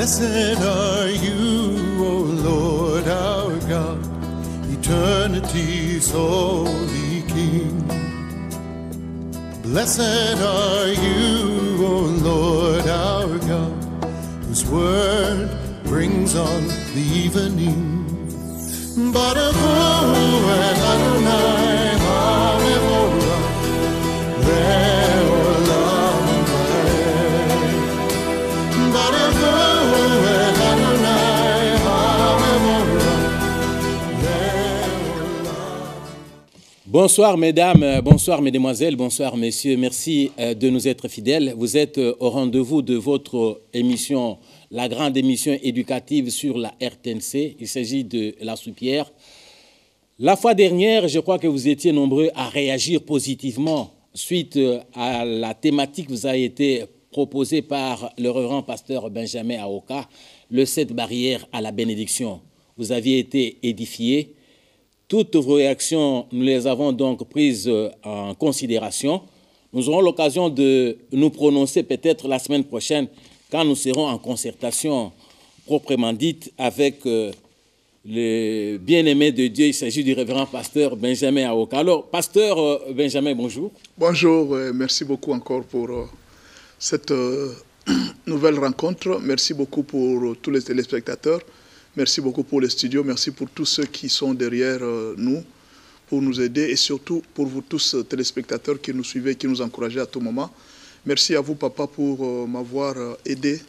Blessed are you, O Lord our God, eternity's holy King. Blessed are you, O Lord our God, whose word brings on the evening. Baruch hu et Adonai ha'mevorach le'olam va'ed. Baruch hu et Adonai ha'mevorach le'olam. Bonsoir mesdames, bonsoir mesdemoiselles, bonsoir messieurs. Merci de nous être fidèles. Vous êtes au rendez-vous de votre émission, la grande émission éducative sur la RTNC. Il s'agit de La Soupière. La fois dernière, je crois que vous étiez nombreux à réagir positivement suite à la thématique qui vous a été proposée par le révérend pasteur Benjamin Aoka, le 7 barrières à la bénédiction. Vous aviez été édifiés. Toutes vos réactions, nous les avons donc prises en considération. Nous aurons l'occasion de nous prononcer peut-être la semaine prochaine quand nous serons en concertation proprement dite avec le bien-aimé de Dieu. Il s'agit du révérend pasteur Benjamin Aoka. Alors, pasteur Benjamin, bonjour. Bonjour, merci beaucoup encore pour cette nouvelle rencontre. Merci beaucoup pour tous les téléspectateurs. Merci beaucoup pour les studios. Merci pour tous ceux qui sont derrière nous pour nous aider et surtout pour vous tous téléspectateurs qui nous suivez, qui nous encouragez à tout moment. Merci à vous, papa, pour m'avoir aidé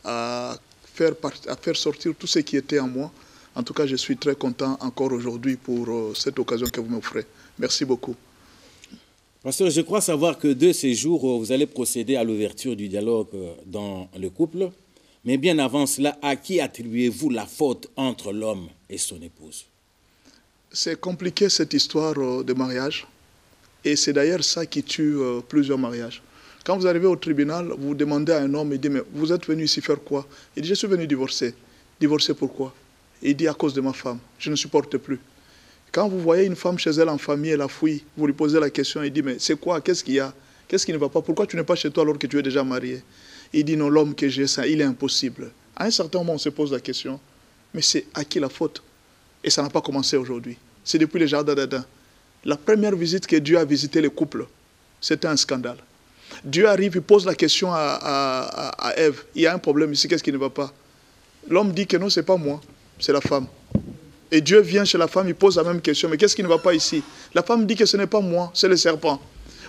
à faire sortir tout ce qui était en moi. En tout cas, je suis très content encore aujourd'hui pour cette occasion que vous m'offrez. Merci beaucoup. Pasteur, je crois savoir que de ces jours, vous allez procéder à l'ouverture du dialogue dans le couple. Mais bien avant cela, à qui attribuez-vous la faute entre l'homme et son épouse? C'est compliqué cette histoire de mariage. Et c'est d'ailleurs ça qui tue plusieurs mariages. Quand vous arrivez au tribunal, vous demandez à un homme, il dit, mais vous êtes venu ici faire quoi? Il dit, je suis venu divorcer. Divorcer pourquoi? Il dit, à cause de ma femme, je ne supporte plus. Quand vous voyez une femme chez elle en famille, elle a fui, vous lui posez la question, il dit, mais c'est quoi? Qu'est-ce qu'il y a? Qu'est-ce qui ne va pas? Pourquoi tu n'es pas chez toi alors que tu es déjà marié? Il dit, non, l'homme que j'ai, ça, il est impossible. À un certain moment, on se pose la question, mais c'est à qui la faute? Et ça n'a pas commencé aujourd'hui. C'est depuis le jardin d'Adam. La première visite que Dieu a visité les couples, c'était un scandale. Dieu arrive, il pose la question à Ève. Il y a un problème ici, qu'est-ce qui ne va pas? L'homme dit que non, ce n'est pas moi, c'est la femme. Et Dieu vient chez la femme, il pose la même question. Mais qu'est-ce qui ne va pas ici? La femme dit que ce n'est pas moi, c'est le serpent.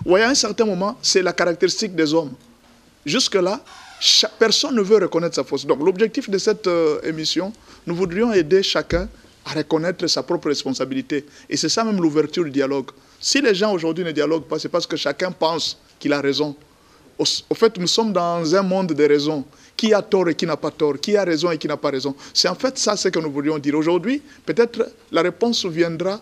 Vous voyez, à un certain moment, c'est la caractéristique des hommes. Jusque-là, personne ne veut reconnaître sa faute. Donc l'objectif de cette émission, nous voudrions aider chacun à reconnaître sa propre responsabilité. Et c'est ça même l'ouverture du dialogue. Si les gens aujourd'hui ne dialoguent pas, c'est parce que chacun pense qu'il a raison. Au fait, nous sommes dans un monde de raisons. Qui a tort et qui n'a pas tort? Qui a raison et qui n'a pas raison? C'est en fait ça ce que nous voulions dire. Aujourd'hui, peut-être la réponse viendra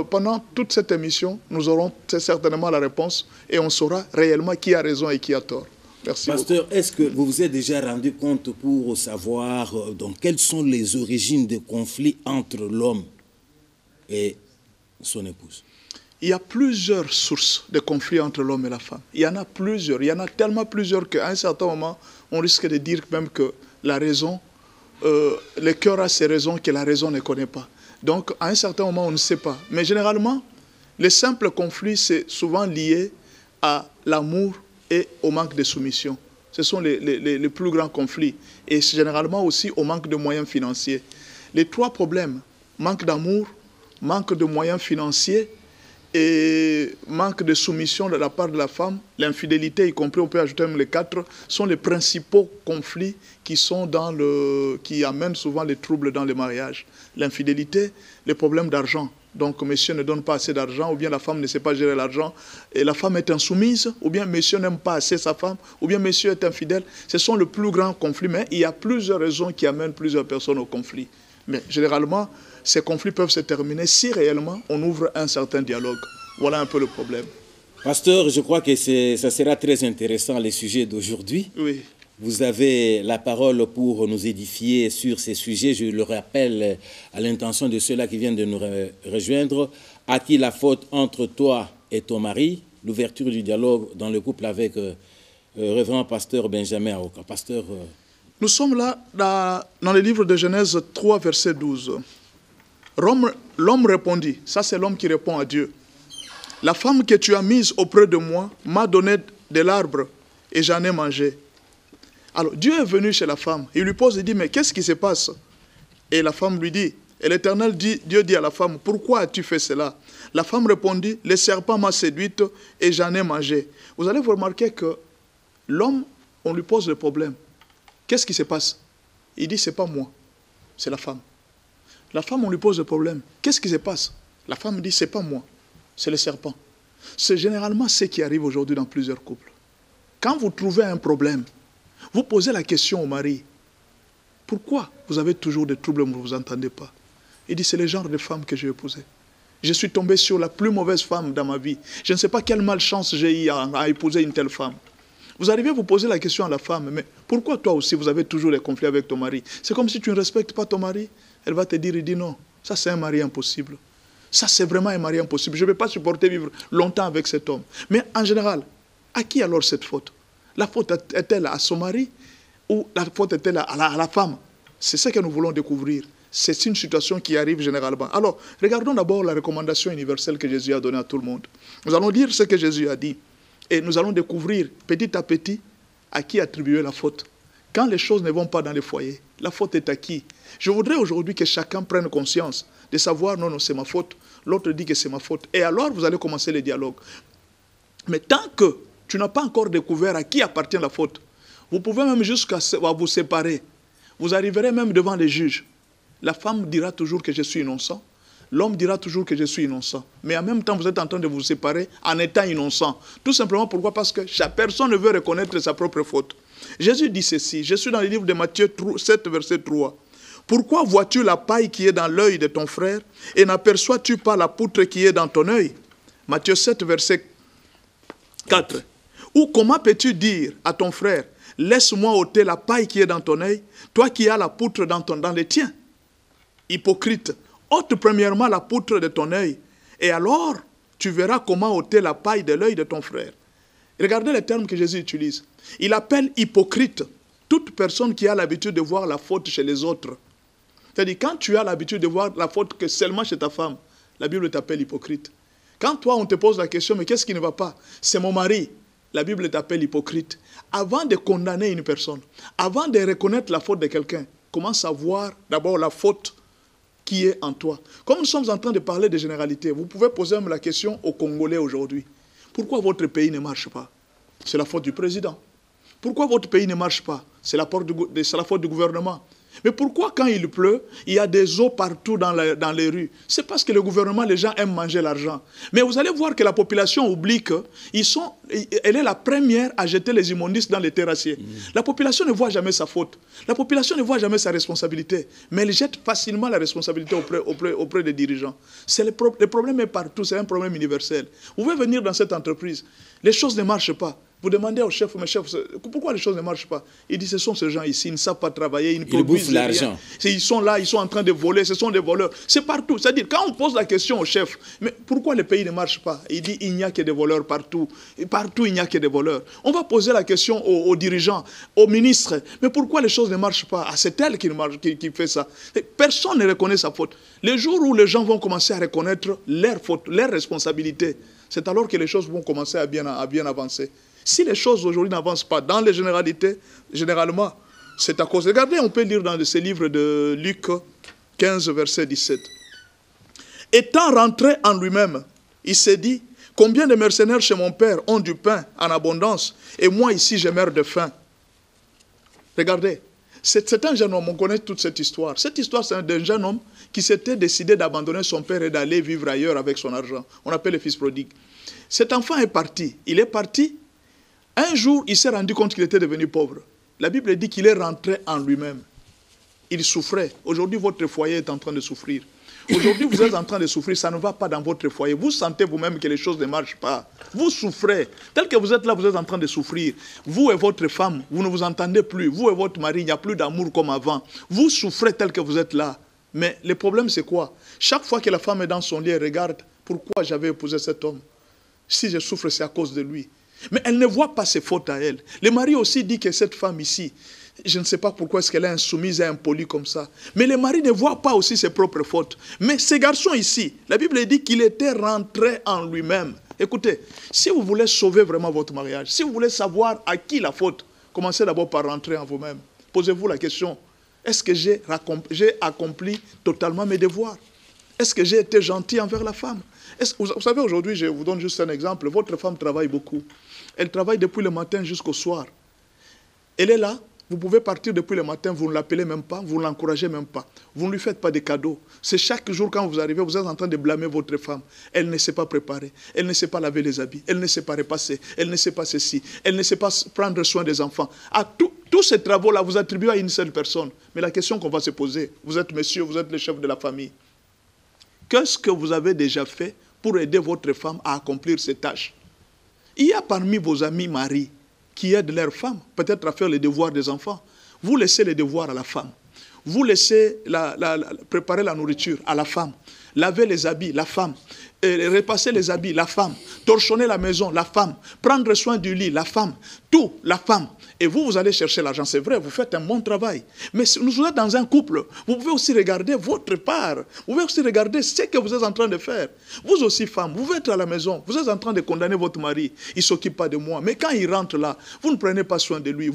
pendant toute cette émission. Nous aurons certainement la réponse et on saura réellement qui a raison et qui a tort. Merci. Pasteur, est-ce que vous vous êtes déjà rendu compte pour savoir donc, quelles sont les origines des conflits entre l'homme et son épouse? Il y a plusieurs sources de conflits entre l'homme et la femme. Il y en a plusieurs. Il y en a tellement plusieurs qu'à un certain moment, on risque de dire même que la raison, le cœur a ses raisons que la raison ne connaît pas. Donc, à un certain moment, on ne sait pas. Mais généralement, les simples conflits, c'est souvent lié à l'amour et au manque de soumission. Ce sont les plus grands conflits. Et généralement aussi au manque de moyens financiers. Les trois problèmes, manque d'amour, manque de moyens financiers et manque de soumission de la part de la femme, l'infidélité, y compris, on peut ajouter même les quatre, sont les principaux conflits qui amènent souvent les troubles dans les mariages. L'infidélité, les problèmes d'argent. Donc, monsieur ne donne pas assez d'argent, ou bien la femme ne sait pas gérer l'argent, et la femme est insoumise, ou bien monsieur n'aime pas assez sa femme, ou bien monsieur est infidèle. Ce sont les plus grands conflits, mais il y a plusieurs raisons qui amènent plusieurs personnes au conflit. Mais généralement, ces conflits peuvent se terminer si réellement on ouvre un certain dialogue. Voilà un peu le problème. Pasteur, je crois que ça sera très intéressant, les sujets d'aujourd'hui. Oui. Vous avez la parole pour nous édifier sur ces sujets. Je le rappelle à l'intention de ceux-là qui viennent de nous rejoindre. À qui la faute entre toi et ton mari? L'ouverture du dialogue dans le couple avec révérend pasteur Benjamin Aoka. Pasteur Nous sommes là dans le livre de Genèse 3, verset 12. L'homme répondit, ça c'est l'homme qui répond à Dieu. La femme que tu as mise auprès de moi m'a donné de l'arbre et j'en ai mangé. Alors Dieu est venu chez la femme, il lui pose et dit, mais qu'est-ce qui se passe? Et la femme lui dit, et l'Éternel dit, Dieu dit à la femme, pourquoi as-tu fait cela? La femme répondit, le serpent m'a séduite et j'en ai mangé. Vous allez vous remarquer que l'homme, on lui pose le problème. Qu'est-ce qui se passe? Il dit, c'est pas moi, c'est la femme. La femme, on lui pose le problème. Qu'est-ce qui se passe? La femme dit, c'est pas moi, c'est le serpent. C'est généralement ce qui arrive aujourd'hui dans plusieurs couples. Quand vous trouvez un problème, vous posez la question au mari, pourquoi vous avez toujours des troubles, vous ne vous entendez pas? Il dit, c'est le genre de femme que j'ai épousée. Je suis tombé sur la plus mauvaise femme dans ma vie. Je ne sais pas quelle malchance j'ai eu à épouser une telle femme. Vous arrivez à vous poser la question à la femme, mais pourquoi toi aussi vous avez toujours des conflits avec ton mari? C'est comme si tu ne respectes pas ton mari. Elle va te dire, il dit non, ça c'est un mari impossible. Ça c'est vraiment un mari impossible. Je ne vais pas supporter vivre longtemps avec cet homme. Mais en général, à qui alors cette faute? La faute est-elle à son mari ou la faute est-elle à la femme? C'est ce que nous voulons découvrir. C'est une situation qui arrive généralement. Alors, regardons d'abord la recommandation universelle que Jésus a donnée à tout le monde. Nous allons lire ce que Jésus a dit. Et nous allons découvrir petit à petit à qui attribuer la faute. Quand les choses ne vont pas dans les foyers, la faute est à qui? Je voudrais aujourd'hui que chacun prenne conscience de savoir, non, c'est ma faute. L'autre dit que c'est ma faute. Et alors, vous allez commencer le dialogue. Mais tant que tu n'as pas encore découvert à qui appartient la faute, vous pouvez même jusqu'à vous séparer. Vous arriverez même devant les juges. La femme dira toujours que je suis innocent. L'homme dira toujours que je suis innocent. Mais en même temps, vous êtes en train de vous séparer en étant innocent. Tout simplement pourquoi? Parce que chaque personne ne veut reconnaître sa propre faute. Jésus dit ceci. Je suis dans le livre de Matthieu 7, verset 3. Pourquoi vois-tu la paille qui est dans l'œil de ton frère et n'aperçois-tu pas la poutre qui est dans ton œil? Matthieu 7, verset 4. Ou comment peux-tu dire à ton frère, laisse-moi ôter la paille qui est dans ton œil, toi qui as la poutre dans le tien? Hypocrite, ôte premièrement la poutre de ton œil, et alors tu verras comment ôter la paille de l'œil de ton frère. Regardez les termes que Jésus utilise. Il appelle hypocrite toute personne qui a l'habitude de voir la faute chez les autres. C'est-à-dire, quand tu as l'habitude de voir la faute que seulement chez ta femme, la Bible t'appelle hypocrite. Quand toi, on te pose la question, mais qu'est-ce qui ne va pas? C'est mon mari. La Bible t'appelle hypocrite. Avant de condamner une personne, avant de reconnaître la faute de quelqu'un, commence à voir d'abord la faute qui est en toi. Comme nous sommes en train de parler de généralité, vous pouvez poser même la question aux Congolais aujourd'hui. Pourquoi votre pays ne marche pas? C'est la faute du président. Pourquoi votre pays ne marche pas? C'est la faute du gouvernement. Mais pourquoi quand il pleut, il y a des eaux partout dans les rues? C'est parce que le gouvernement, les gens aiment manger l'argent. Mais vous allez voir que la population oublie qu'elle est la première à jeter les immondices dans les terrassiers. La population ne voit jamais sa faute. La population ne voit jamais sa responsabilité. Mais elle jette facilement la responsabilité auprès des dirigeants. Le problème est partout, c'est un problème universel. Vous pouvez venir dans cette entreprise, les choses ne marchent pas. Vous demandez au chef, mais chef, pourquoi les choses ne marchent pas? Il dit, ce sont ces gens ici, ils ne savent pas travailler, ils ne produisent rien. L'argent. Ils sont là, ils sont en train de voler, ce sont des voleurs. C'est partout. C'est-à-dire, quand on pose la question au chef, mais pourquoi le pays ne marche pas? Il dit, il n'y a que des voleurs partout. Et partout, il n'y a que des voleurs. On va poser la question aux dirigeants, aux ministres, mais pourquoi les choses ne marchent pas? Ah, c'est elle qui fait ça. Et personne ne reconnaît sa faute. Le jour où les gens vont commencer à reconnaître leur faute, leur responsabilité, c'est alors que les choses vont commencer à bien avancer. Si les choses aujourd'hui n'avancent pas dans les généralités, généralement, c'est à cause. Regardez, on peut lire dans ce livre de Luc 15, verset 17. Étant rentré en lui-même, il s'est dit, combien de mercenaires chez mon père ont du pain en abondance, et moi ici je meurs de faim. Regardez, c'est un jeune homme, on connaît toute cette histoire. Cette histoire, c'est d'un jeune homme qui s'était décidé d'abandonner son père et d'aller vivre ailleurs avec son argent. On appelle le fils prodigue. Cet enfant est parti. Il est parti. Un jour, il s'est rendu compte qu'il était devenu pauvre. La Bible dit qu'il est rentré en lui-même. Il souffrait. Aujourd'hui, votre foyer est en train de souffrir. Aujourd'hui, vous êtes en train de souffrir, ça ne va pas dans votre foyer. Vous sentez vous-même que les choses ne marchent pas. Vous souffrez. Tel que vous êtes là, vous êtes en train de souffrir. Vous et votre femme, vous ne vous entendez plus. Vous et votre mari, il n'y a plus d'amour comme avant. Vous souffrez tel que vous êtes là. Mais le problème, c'est quoi? Chaque fois que la femme est dans son lit, elle regarde, pourquoi j'avais épousé cet homme? Si je souffre, c'est à cause de lui. Mais elle ne voit pas ses fautes à elle. Le mari aussi dit que cette femme ici, Je ne sais pas pourquoi est-ce qu'elle est insoumise et impolie comme ça. Mais le mari ne voit pas aussi ses propres fautes. Mais ces garçons ici, la Bible dit qu'il était rentré en lui-même. Écoutez, si vous voulez sauver vraiment votre mariage, si vous voulez savoir à qui la faute, commencez d'abord par rentrer en vous-même. Posez-vous la question, est-ce que j'ai accompli totalement mes devoirs? Est-ce que j'ai été gentil envers la femme? Vous savez, aujourd'hui, je vous donne juste un exemple. Votre femme travaille beaucoup. Elle travaille depuis le matin jusqu'au soir. Elle est là. Vous pouvez partir depuis le matin, vous ne l'appelez même pas, vous ne l'encouragez même pas. Vous ne lui faites pas de cadeaux. C'est chaque jour quand vous arrivez, vous êtes en train de blâmer votre femme. Elle ne sait pas préparer, elle ne sait pas laver les habits, elle ne sait pas repasser, elle ne sait pas ceci, elle ne sait pas prendre soin des enfants. Tous ces travaux-là, vous attribuez à une seule personne. Mais la question qu'on va se poser, vous êtes monsieur, vous êtes le chef de la famille. Qu'est-ce que vous avez déjà fait pour aider votre femme à accomplir ces tâches? Il y a parmi vos amis maris qui aident leurs femmes, peut-être à faire les devoirs des enfants. Vous laissez les devoirs à la femme. Vous laissez préparer la nourriture à la femme. Laver les habits, la femme. Repasser les habits, la femme. Torchonner la maison, la femme. Prendre soin du lit, la femme. Tout, la femme. Et vous allez chercher l'argent, c'est vrai, vous faites un bon travail. Mais si vous êtes dans un couple, vous pouvez aussi regarder votre part. Vous pouvez aussi regarder ce que vous êtes en train de faire. Vous aussi, femme, vous êtes à la maison, vous êtes en train de condamner votre mari. Il ne s'occupe pas de moi. Mais quand il rentre là, vous ne prenez pas soin de lui.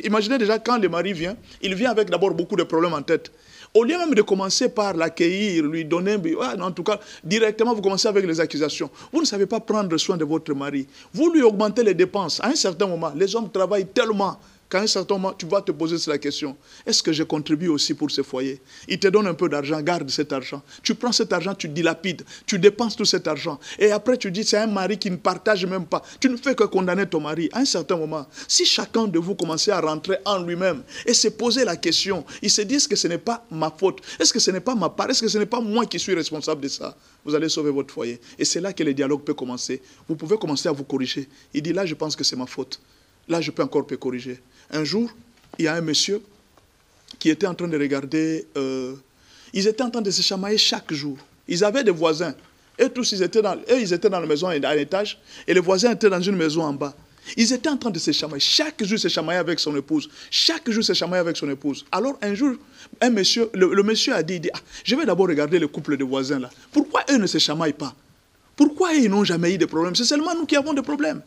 Imaginez déjà quand le mari vient, il vient avec d'abord beaucoup de problèmes en tête. Au lieu même de commencer par l'accueillir, lui donner, en tout cas, directement, vous commencez avec les accusations. Vous ne savez pas prendre soin de votre mari. Vous lui augmentez les dépenses. À un certain moment, les hommes travaillent tellement qu'à un certain moment, tu vas te poser la question. Est-ce que je contribue aussi pour ce foyer? Il te donne un peu d'argent, garde cet argent. Tu prends cet argent, tu dilapides, tu dépenses tout cet argent. Et après, tu dis, c'est un mari qui ne partage même pas. Tu ne fais que condamner ton mari. À un certain moment, si chacun de vous commençait à rentrer en lui-même et se poser la question, ils se disent que ce n'est pas ma faute. Est-ce que ce n'est pas ma part? Est-ce que ce n'est pas moi qui suis responsable de ça? Vous allez sauver votre foyer. Et c'est là que le dialogue peut commencer. Vous pouvez commencer à vous corriger. Il dit, là, je pense que c'est ma faute. Là, je peux encore corriger. Un jour, il y a un monsieur qui était en train de regarder... ils étaient en train de se chamailler chaque jour. Ils avaient des voisins. Et tous, ils étaient dans la maison à l'étage. Et les voisins étaient dans une maison en bas. Ils étaient en train de se chamailler. Chaque jour, se chamailler avec son épouse. Chaque jour, se chamailler avec son épouse. Alors, un jour, le monsieur a dit, je vais d'abord regarder le couple de voisins là. Pourquoi eux ne se chamaillent pas? Pourquoi ils n'ont jamais eu de problème? C'est seulement nous qui avons des problèmes.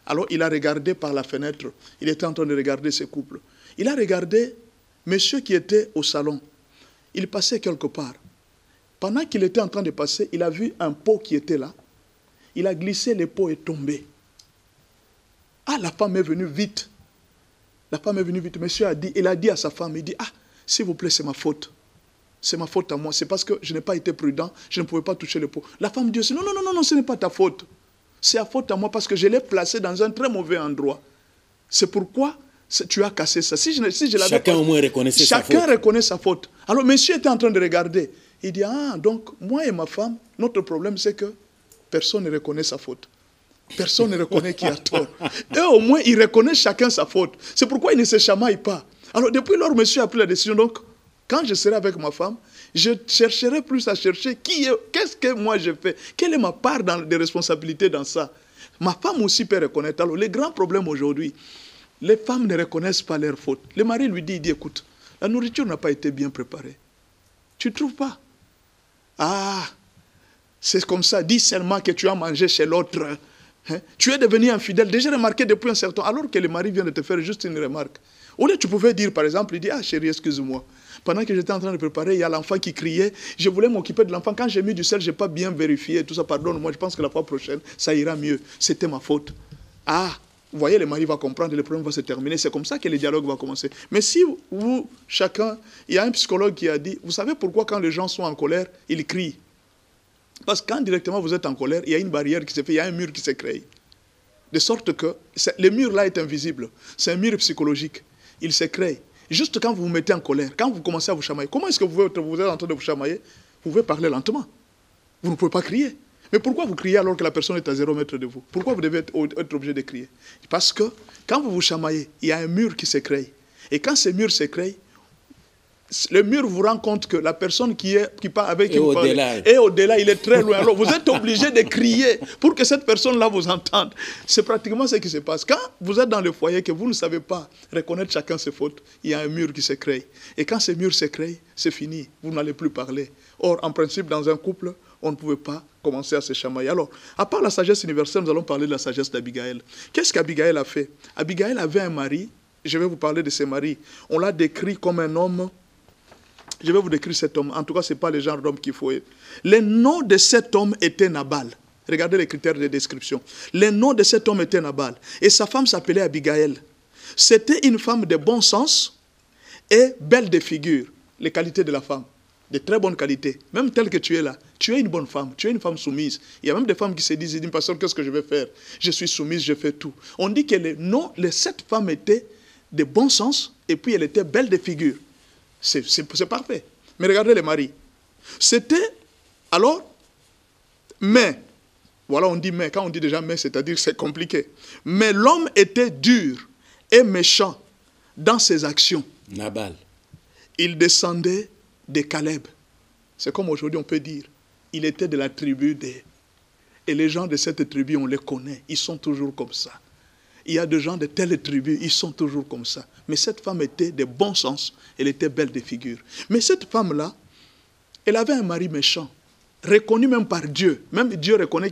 Alors, il a regardé par la fenêtre. Il était en train de regarder ce couple. Il a regardé monsieur qui était au salon. Il passait quelque part. Pendant qu'il était en train de passer, il a vu un pot qui était là. Il a glissé, le pot est tombé. Ah, la femme est venue vite. La femme est venue vite. Monsieur a dit, il a dit à sa femme, il dit, s'il vous plaît, c'est ma faute. C'est ma faute à moi. C'est parce que je n'ai pas été prudent. Je ne pouvais pas toucher le pot. La femme dit aussi, non, ce n'est pas ta faute. C'est à faute à moi parce que je l'ai placé dans un très mauvais endroit. C'est pourquoi tu as cassé ça. Si je l'avais chacun pas, au moins reconnaissait sa faute. Chacun reconnaît sa faute. Alors monsieur était en train de regarder. Il dit, donc moi et ma femme, notre problème c'est que personne ne reconnaît sa faute. Personne ne reconnaît qui a tort. Eux au moins ils reconnaissent chacun sa faute. C'est pourquoi ils ne se chamaillent pas. Alors depuis lors, monsieur a pris la décision. Donc quand je serai avec ma femme, je chercherai plus à chercher qu'est-ce que moi je fais, quelle est ma part de responsabilité dans ça. Ma femme aussi peut reconnaître. Alors, le grand problème aujourd'hui, les femmes ne reconnaissent pas leurs fautes. Le mari lui dit, écoute, la nourriture n'a pas été bien préparée. Tu ne trouves pas? C'est comme ça, dis seulement que tu as mangé chez l'autre. Hein? Tu es devenu infidèle. Déjà remarqué depuis un certain temps, alors que le mari vient de te faire juste une remarque. Au lieu, tu pouvais dire, par exemple, il dit, chérie, excuse-moi. Pendant que j'étais en train de préparer, il y a l'enfant qui criait. Je voulais m'occuper de l'enfant. Quand j'ai mis du sel, je n'ai pas bien vérifié. Tout ça, pardonne-moi, je pense que la fois prochaine, ça ira mieux. C'était ma faute. Vous voyez, le mari va comprendre et le problème va se terminer. C'est comme ça que le dialogue va commencer. Mais si vous, chacun, il y a un psychologue qui a dit, vous savez pourquoi quand les gens sont en colère, ils crient? Parce que quand directement vous êtes en colère, il y a une barrière qui se fait, il y a un mur qui se crée. De sorte que le mur là est invisible. C'est un mur psychologique. Il se crée. Juste quand vous vous mettez en colère, quand vous commencez à vous chamailler, comment est-ce que vous êtes en train de vous chamailler? Vous pouvez parler lentement. Vous ne pouvez pas crier. Mais pourquoi vous criez alors que la personne est à 0 mètre de vous? Pourquoi vous devez être obligé de crier? Parce que quand vous vous chamaillez, il y a un mur qui se crée. Et quand ce mur se crée, le mur vous rend compte que la personne qui part avec qui vous au-delà. parlez est au-delà, il est très loin. Alors vous êtes obligé de crier pour que cette personne-là vous entende. C'est pratiquement ce qui se passe. Quand vous êtes dans le foyer que vous ne savez pas reconnaître chacun ses fautes, il y a un mur qui se crée. Et quand ce mur se crée, c'est fini. Vous n'allez plus parler. Or, en principe, dans un couple, on ne pouvait pas commencer à se chamailler. Alors, à part la sagesse universelle, nous allons parler de la sagesse d'Abigaël. Qu'est-ce qu'Abigaël a fait? Abigaël avait un mari. Je vais vous parler de ses maris. On l'a décrit comme un homme. Je vais vous décrire cet homme. En tout cas, ce n'est pas le genre d'homme qu'il faut. Le nom de cet homme était Nabal. Regardez les critères de description. Le nom de cet homme était Nabal. Et sa femme s'appelait Abigaël. C'était une femme de bon sens et belle de figure. Les qualités de la femme. De très bonnes qualités. Même telle que tu es là. Tu es une bonne femme. Tu es une femme soumise. Il y a même des femmes qui se disent, pasteur, qu'est-ce que je vais faire? Je suis soumise, je fais tout. On dit que cette femme était de bon sens, et puis elle était belle de figure. C'est parfait. Mais regardez les maris. C'était, alors, mais, voilà on dit mais, quand on dit déjà mais, c'est-à-dire c'est compliqué. Mais l'homme était dur et méchant dans ses actions. Nabal. Il descendait de Caleb. C'est comme aujourd'hui on peut dire, il était de la tribu des... Et les gens de cette tribu, on les connaît, ils sont toujours comme ça. Il y a des gens de telle tribu, ils sont toujours comme ça. Mais cette femme était de bon sens, elle était belle de figure. Mais cette femme-là, elle avait un mari méchant, reconnu même par Dieu. Même Dieu reconnaît